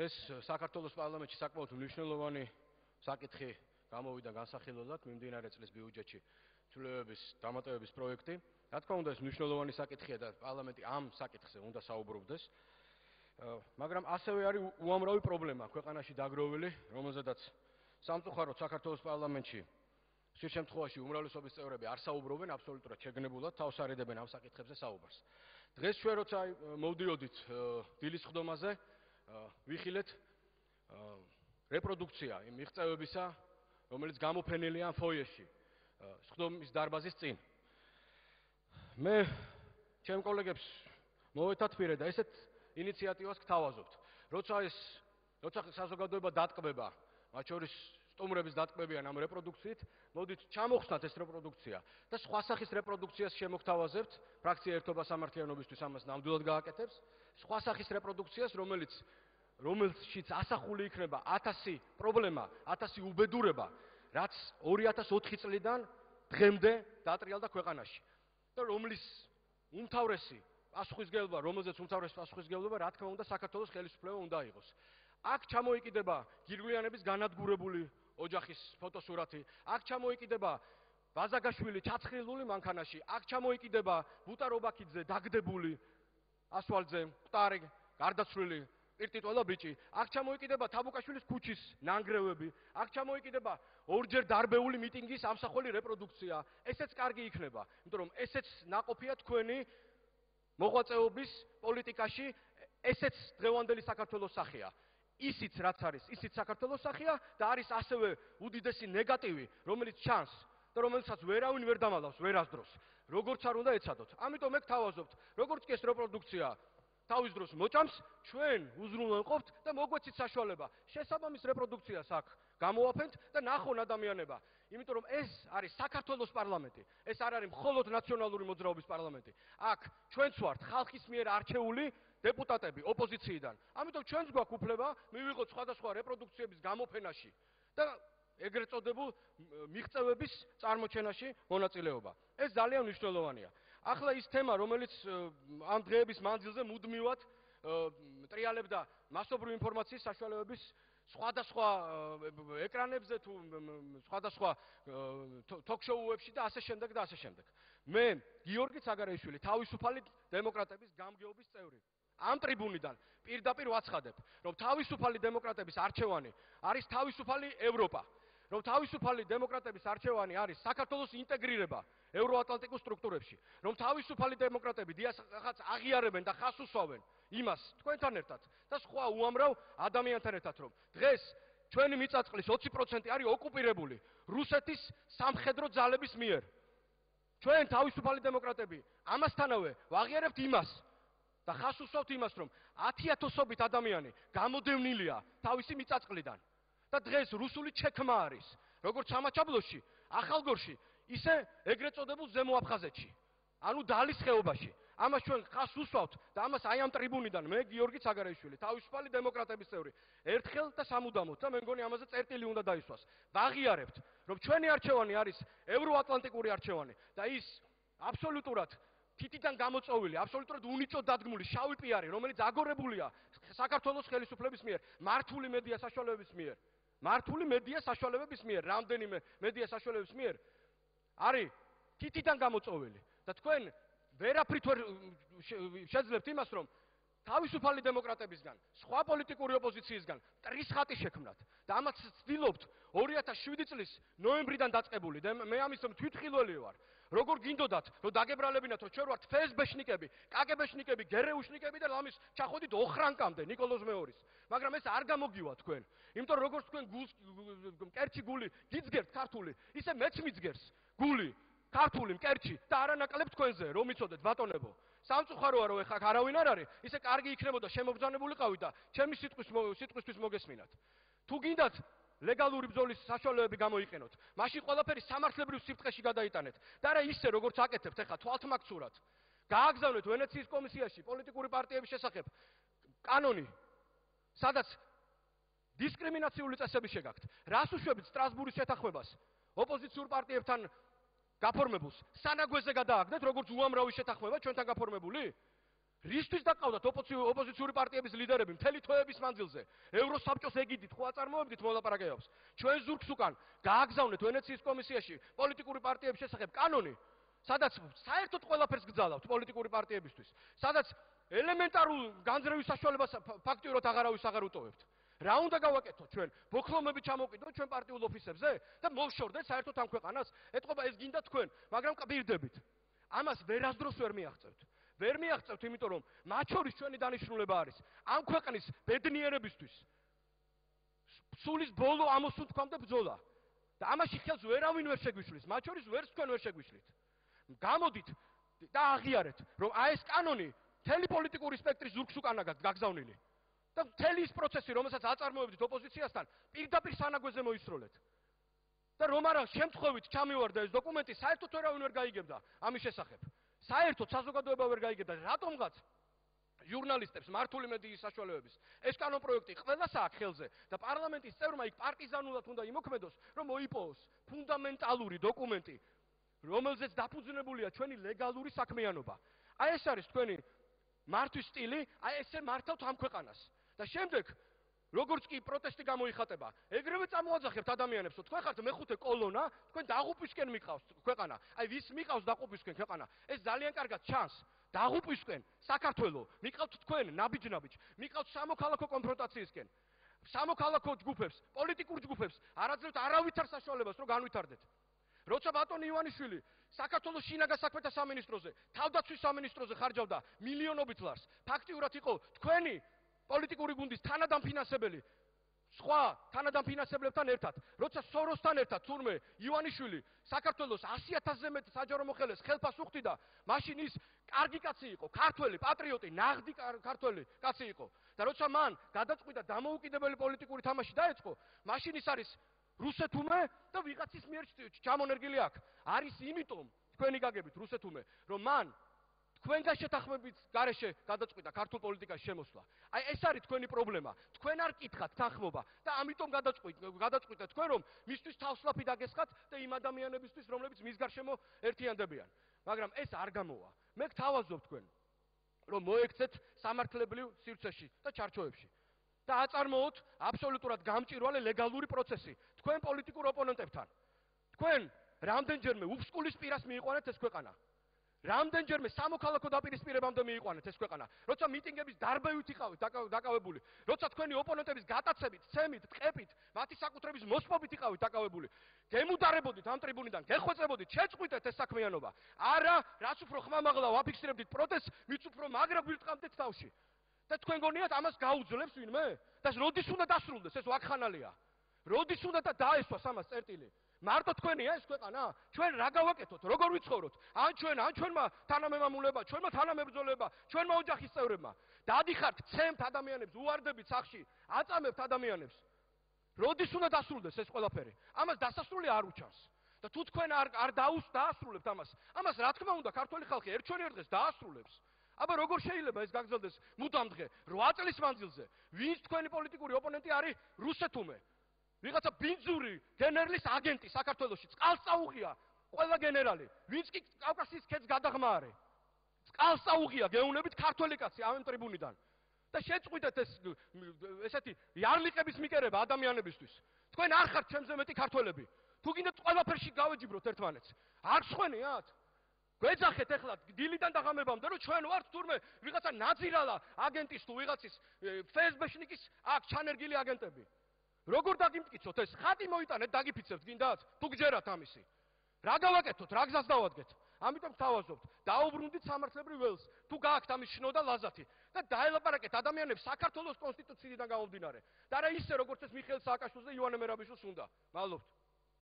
დღეს საქართველოს პარლამენტში საკმაოდ მნიშვნელოვანი საკითხი გამოვიდა განსახილველად მიმდინარე წლის ბიუჯეტში ცვლილებების დამატებების პროექტი. Რა თქმა უნდა, ეს მნიშვნელოვანი საკითხია და პარლამენტი ამ საკითხზე უნდა საუბრობდეს. მაგრამ ასევე არის უამრავი პრობლემა ქვეყანაში დაგროვილი, რომელზედაც სამწუხაროდ საქართველოს პარლამენტში ხშირ შემთხვევაში უმრავლესობის წევრები არ საუბრობენ აბსოლუტურად შეგნებულად, თავს არ ედებენ ამ საკითხებზე საუბარს. დღეს ჩვენ როცა მოვდიოდით დილის ხდომაზე, ვიხილეთ რეპროდუქცია იმ მიღწევებისა, რომელიც გამოფენილია ამ ფოიეში, სხდომის დარბაზის წინ. მე ჩემ კოლეგებს მოვეთათბირე და ესეთ ინიციატივას გთავაზობთ. როცა საზოგადოება დატკბება, მათ შორის სტუმრების დატკბებიან ამ რეპროდუქციით, მოდით ჩამოხსნათ ეს რეპროდუქცია და სხვა სახის რეპროდუქციას შემოგთავაზებთ. ფრაქცია ერთობა სამართლიანობისთვის ამას ნამდვილად გააკეთებს. სხვა სახის რეპროდუქციას, რომელშიც ასახული იქნება 1000 პრობლემა, 1000 უბედურება, რაც 2004 წლიდან დღემდე დატრიალდა ქვეყანაში. და რომელზეც უმთავრესი პასუხისგებლობა, რა თქმა უნდა, საქართველოს ხელისუფლება უნდა იყოს. აქ ჩამოიკიდება გირგვლიანების განადგურებული ოჯახის ფოტოსურათი, აქ ჩამოიკიდება ბაზაგაშვილი ჩაცხრილული მანქანაში, აქ ჩამოიკიდება ბუტა რობაქიძე დაგდებული ასვალზე, მკვდარი, გარდაცვლილი პირტიტველა ბიჭი, აქ ჩამოიკიდება თაბუკაშვილის ქუჩის ნანგრევები, აქ ჩამოიკიდება ორჯერ დარბეული მიტინგის ამსახველი რეპროდუქცია. ესეც კარგი იქნება, იმიტომ რომ ესეც ნაყოფია თქვენი მოღვაწეობის პოლიტიკაში, ესეც დღევანდელი საქართველოს სახეა. ისიც რაც არის, ისიც საქართველოს სახეა და არის ასევე უდიდესი ნეგატივი, რომელიც ჩანს და რომელსაც ვერავინ ვერ დამალავს ვერასდროს. როგორც არ უნდა ეცადოთ. ამიტომ მე გთავაზობთ, როგორც კი ეს რეპროდუქცია თავის დროს მოჭამს, ჩვენ უზრუნველყოფთ და მოგვეცით საშუალება შესაბამის რეპროდუქციას აქ გამოვაფენთ და ნახონ ადამიანება. იმიტომ რომ ეს არის საქართველოს პარლამენტი, ეს არ არის მხოლოდ ნაციონალური მოძრაობის პარლამენტი. აქ ჩვენც ვართ ხალხის მიერ არჩეული დეპუტატები ოპოზიციიდან. ამიტომ ჩვენც გვაქვს უფლება მივიღოთ სხვადასხვა რეპროდუქციების გამოფენაში და ეგრეთ წოდებულ მიღწევების წარმოჩენაში მონაწილეობა. ეს ძალიან მნიშვნელოვანია. ახლა ის თემა, რომელიც ამ დღეების მანძილზე მუდმივად ტრიალებდა მასობრივი ინფორმაციის საშუალებების სხვადასხვა ეკრანებზე თუ სხვადასხვა თოქ-შოუებში და ასე შემდეგ და ასე შემდეგ. მე გიორგი ცაგარეიშვილი, თავისუფალი დემოკრატების გამგეობის წევრი. ამ ტრიბუნიდან პირდაპირ ვაცხადებ, რომ თავისუფალი დემოკრატების არჩევანი არის თავისუფალი ევროპა. რომ თავისუფალი დემოკრატების არჩევანი არის საქართველოს ინტეგრირება ევროატლანტიკურ სტრუქტურებში. რომ თავისუფალი დემოკრატები დიახაც აღიარებენ და ხას უსვავენ იმას თქვენთან ერთად და სხვა უამრავ ადამიანთან ერთად, რომ დღეს ჩვენი მიწაწყლის 20% არის ოკუპირებული რუსეთის სამხედრო ძალების მიერ. ჩვენ თავისუფალი დემოკრატები ამასთანავე ვაღიარებთ იმას და ხას უსვავთ იმას, რომ 10,000-ობით ადამიანი გამოდევნილია თავისი მიწაწყლიდან. და დღეს რუსული ჩექმა არის, როგორც სამაჩაბლოში, ახალგორში, ისე ეგრეთ წოდებულ ზემო აფხაზეთში. ანუ დალის ხეობაში. ამას ჩვენ ხას უსვავთ და ამას აი ამ ტრიბუნიდან მე გიორგი ცაგარეიშვილი, თავისუფალი დემოკრატების წევრი, ერთხელ და სამუდამოდ და მე მგონი ამაზე წერტილი უნდა დაისვას. ვაღიარებთ, რომ ჩვენი არჩევანი არის ევროატლანტიკური არჩევანი და ის აბსოლუტურად თითიდან გამოწვეული, აბსოლუტურად უნიჭო დადგმული შავი პიარი, რომელიც აგორებულია საქართველოს ხელისუფლების მიერ, მართული მედია საშუალებების მიერ. მართული მედია საშუალებების მიერ, რამდენიმე მედია საშუალებების მიერ არის თითიდან გამოწვეული და თქვენ ვერაფრით ვერ შეძლებთ იმას, რომ თავისუფალი დემოკრატებისგან, სხვა პოლიტიკური ოპოზიციისგან ტრისხატი შექმნათ და ამას ცდილობთ 2007 წლის ნოემბრიდან დაწყებული და მე ამის თვითხილველი ვარ. როგორ გინდოდათ, რომ დაგებრალებინათ, რომ ჩვენ ვართ ფსბ-შნიკები, კგბ-შნიკები, გერეუშნიკები და ამის ჩახვედით ოხრანკამდე ნიკოლოზ მეორის. მაგრამ ეს არ გამოგივა თქვენ. იმიტომ რომ როგორც თქვენ მკერჩი გული გიძგერთ ქართული, ისე მეც მიძგერს გული ქართული მკერჩი და არანაკლებ თქვენზე, რომ იცოდეთ ბატონებო. სამწუხაროა, რომ ეხლა არავინ არ არის, ისე კარგი იქნებოდა შემოგზავნებულიყავით და ჩემი სიტყვისთვის მოგესმინათ. თუ გინდათ ლეგალური ბრძოლის საშუალებები გამოიყენოთ, მაშინ ყველაფერი სამართლებრივ სიფრთხეში გადაიტანეთ და არა ისე, როგორც აკეთებთ ეხლა თვალთმაქცურად. გააგზავნეთ ვენეციის კომისიაში პოლიტიკური პარტიების შესახებ კანონი, სადაც დისკრიმინაციული წესები შეგაქვთ. რას უშვებით სტრასბურის შეთანხმებას ოპოზიციურ პარტიებთან გაფორმებულს სანაგვეზე გადააგდეთ, როგორც უამრავი შეთანხმება ჩვენთან გაფორმებული? რისთვის დაკავდათ ოპოზიციური პარტიების ლიდერები მთელი თვეების მანძილზე ევროსაბჭოს ეგიდით ხო აწარმოებდით მოლაპარაკებებს ჩვენ ზურგს უკან გააგზავნეთ ვენეციის კომისიაში პოლიტიკური პარტიების შესახებ კანონი სადაც საერთოდ ყველაფერს გძალავთ პოლიტიკური პარტიებისთვის სადაც ელემენტარულ განზრევის საშუალებას ფაქტიურად აღარავის აღარ უტოვებთ რა უნდა გავაკეთოთ ჩვენ ბოქლომები ჩამოვყიდოთ ჩვენ პარტიულ ოფისებზე და მოვშორდეთ საერთოდ ამ ქვეყანას ეთყობა ეს გინდა თქვენ მაგრამ კბირდებით ამას ვერასდროს ვერ მიაღწევთ იმიტომ რომ მათ შორის ჩვენი დანიშნულება არის ამ ქვეყნის ბედნიერებისთვის სულის ბოლო ამოსუნთქვამდე ბრძოლა და ამაში ხელს ვერავინ ვერ შეგვიშლის მათ შორის ვერც თქვენ ვერ შეგვიშლით გამოდით და აღიარეთ რომ აი ეს კანონი მთელი პოლიტიკური სპექტრის ზურგს უკანა გაგზავნილი და მთელი ის პროცესი რომელსაც აწარმოებდით ოპოზიციასთან პირდაპირ სანაგვეზე მოისროლეთ და რომ არა შემთხვევით ჩამივარდა ეს დოკუმენტი საერთოდ ვერავინ ვერ გაიგებდა ამის შესახებ საერთოდ საზოგადოება ვერ გაიგებდა რატომღაც ჟურნალისტებს მართული მედიის საშუალებების ეს კანონპროექტი ყველას აქვს ხელზე და პარლამენტის წევრმა იქ პარტიზანულად უნდა იმოქმედოს რომ მოიპოვოს ფუნდამენტალური დოკუმენტი რომელზეც დაფუძნებულია ჩვენი ლეგალური საქმიანობა აი ეს არის თქვენი მართვის სტილი აი ესე მართავთ ამ ქვეყანას და შემდეგ როგორც კი პროტესტი გამოიხატება ეგრევე წამოაძახებთ ადამიანებს რომ თქვენ ხართ მეხუთე კოლონა თქვენ დაღუპვისკენ მიყავს ქვეყანა აი ვის მიყავს დაღუპვისკენ ქვეყანა ეს ძალიან კარგად ჩანს დაღუპვისკენ საქართველოს მიყავთ თქვენ ნაბიჯ მიყავთ სამოქალაქო კონფრონტაციისკენ სამოქალაქო ჯგუფებს პოლიტიკურ ჯგუფებს არაძლევთ არავითარ საშუალებას რომ განვითარდეთ როცა ბატონი ივანიშვილი საქართველოს შინაგან საქმეთა სამინისტროზე თავდაცვის სამინისტროზე ხარჯავდა მილიონობით ლარს ფაქტიურად იყო თქვენი პოლიტიკური გუნდის თანადამფინანსებელი სხვა თანადამფინანსებლებთან ერთად როცა სოროსთან ერთად თურმე ივანიშვილი საქართველოს 100,000-ზე მეტ საჯარო მოხელეს ხელფას უხდიდა მაშინ ის კარგი კაცი იყო ქართველი პატრიოტი ნაღდი ქართველი კაცი იყო და როცა მან გადაწყვიტა დამოუკიდებელი პოლიტიკური თამაში დაეწყო მაშინ ის არის რუსეთუმე და ვიღაცის მიერ ჩამონერგილი აქ არის იმიტომ თქვენი გაგებით რუსეთუმე რომ მან თქვენგან შეთანხმებით გარეშე გადაწყვიტა ქართულ პოლიტიკაში შემოსვლა. აი ეს არის თქვენი პრობლემა. თქვენ არ კითხავთ თანხმობა და ამიტომ გადაწყვიტეთ თქვენ რომ მისთვის თავსლაფი დაგესხათ და იმ ადამიანებისთვის რომლებიც მის გარშემო ერთიანდებიან. მაგრამ ეს არ გამოვა. მე გთავაზობ თქვენ რომ მოექცეთ სამართლებრივ სივრცეში და ჩარჩოებში. და აწარმოოთ აბსოლუტურად გამჭვირვალე ლეგალური პროცესი თქვენ პოლიტიკურ ოპონენტებთან. თქვენ რამდენჯერმე უფსკულის პირას მიიყვანეთ ეს ქვეყანა. რამდენჯერმე სამოქალაქო დაპირისპირებამდე მიიყვანეთ ეს ქვეყანა. როცა მიტინგების დარბევით იყავით დაკავებული, როცა თქვენი ოპონენტების გატაცებით, ცემით, ტყეპით, მათი საკუთრების მოსპობით იყავით დაკავებული, გემუდარებოდით ამ ტრიბუნიდან, გეხვეწებოდით, შეწყვიტეთ ეს საქმიანობა. არა, რაც უფრო ხმამაღლა ვაფიქსირებდით პროტესტს, მით უფრო მაგრა გვირტყამდეთ თავში. და თქვენ გონიათ ამას გაუძლებს ვინმე? და როდის უნდა დასრულდეს ეს ვაკხანალია? როდის უნდა დაესვას ამას წერტილი? მარტო თქვენია ეს ქვეყანა? ჩვენ რა გავაკეთოთ? როგორ ვიცხოვროთ? ან ჩვენმა თანამემამულება, ჩვენმა თანამებრძოლება, ჩვენმა ოჯახის წევრებმა. დადიხართ, ცემთ ადამიანებს, უვარდებით სახში, აწამებთ ადამიანებს. როდის უნდა დასრულდეს ეს ყველაფერი? ამას დასასრული არ უჩანს. და თუ თქვენ არ დაასრულებთ ამას რა თქმა უნდა ქართული ხალხი ერთჩვენერ დღეს დაასრულებს. აბა როგორ შეიძლება ეს გაგრძელდეს მუდამ დღე 8 წლის მანძილზე? ვინც თქვენი პოლიტიკური ოპონენტი არის რუსეთუმე? ვიღაცა ბინძური გენერლის აგენტი საქართველოში წყალს წაუღია ყველა გენერალი ვინც კი კავკასიის ქედს გადაღმარე წყალს წაუღია გეუნებით ქართველი კაცი ამ ტრიბუნიდან და შეწყვიტეთ ესეთი იარლიყების მიკერება ადამიანებისთვის თქვენ არ ხართ ჩემზე მეტი ქართველები თუ გინდათ ყველაფერში გავეჯიბროთ ერთმანეთს არ ხვენიათ გვეძახეთ ეხლა დილიდან დაღამებამდე რომ ჩვენ ვართ თურმე ვიღაცა ნაძირალა აგენტის თუ ვიღაცის ფსბ-შნიკის აქ ჩანერგილი აგენტები როგორ დაგიმტკიცოთ ეს ხატი მოიტანეთ დაგიფიცებთ გინდათ თუ გჯერათ ამისი რა გავაკეთოთ რა გზას დავადგეთ ამიტომ ვთავაზობთ დაუბრუნდით სამართლებრივ ველს თუ გააქვთ ამის შნოდა ლაზათი და დაელაპარაკეთ ადამიანებს საქართველოს კონსტიტუციიდან გამომდინარე და არა ისე როგორც ეს მიხეილ სააკაშვილს და ივანე მერაბიშვილს უნდა მადლობთ